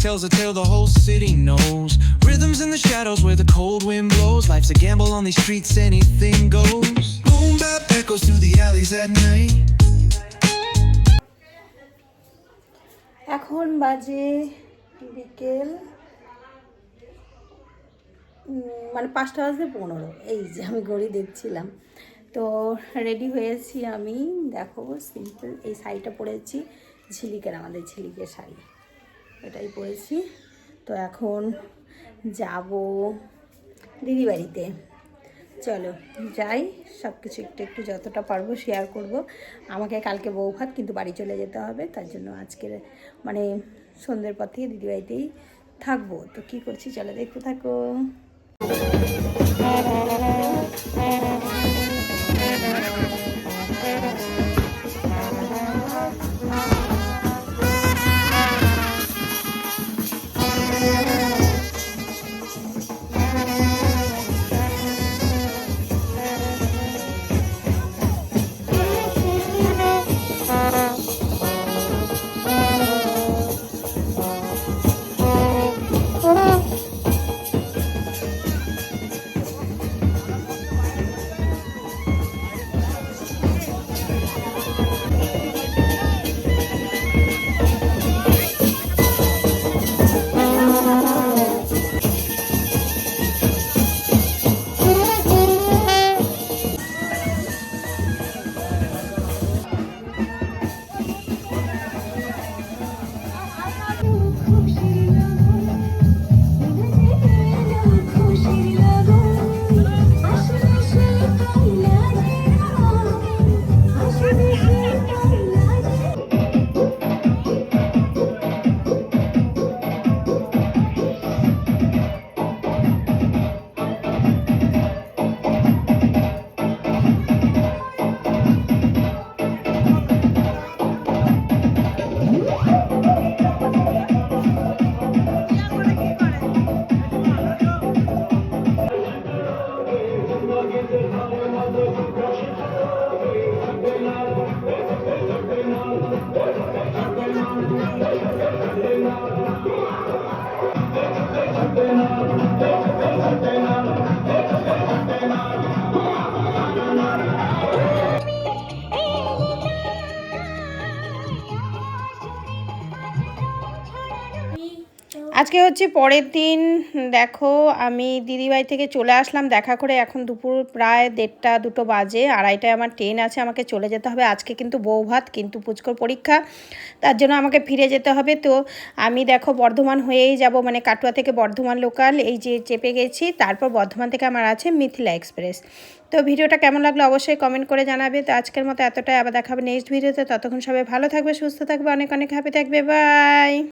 tells a tale the whole city knows. Rhythms in the shadows where the cold wind blows. Life's a gamble on these streets, anything goes. Boom bap echoes through the alleys at night. এখন বাজে বিকেল মানে 5:15। এই যে আমি ঘড়ি দেখছিলাম। তো রেডি হয়েছি আমি, দেখো সিম্পল এই শাড়িটা পরেছি, ঝিলিকের, আমাদের ঝিলিকের শাড়ি, এটাই পরেছি। তো এখন যাব দিদি বাড়িতে। চলো যাই, সব কিছু একটু একটু যতটা পারবো শেয়ার করব। আমাকে কালকে বউ ভাত, কিন্তু বাড়ি চলে যেতে হবে, তার জন্য আজকের মানে সন্ধ্যের পর থেকে দিদি বাড়িতেই থাকবো। তো কী করছি চলো দেখতে থাকো। আজকে হচ্ছে পরের দিন। দেখো আমি দিদিবাড়ি থেকে চলে আসলাম দেখা করে, এখন দুপুর প্রায় 1:30-2 বাজে, 2:30টায় আমার ট্রেন আছে, আমাকে চলে যেতে হবে। আজকে কিন্তু বউ ভাত, কিন্তু পুচকোর পরীক্ষা, তার জন্য আমাকে ফিরে যেতে হবে। তো আমি দেখো বর্ধমান হয়েই যাব, মানে কাটোয়া থেকে বর্ধমান লোকাল এই যে চেপে গেছি, তারপর বর্ধমান থেকে আমার আছে মিথিলা এক্সপ্রেস। তো ভিডিওটা কেমন লাগলো অবশ্যই কমেন্ট করে জানাবে। তো আজকের মতো এতটাই, আবার দেখাবে নেক্সট ভিডিওতে। ততক্ষণ সবাই ভালো থাকবে, সুস্থ থাকবে, অনেক অনেক হ্যাপি থাকবে, বাই।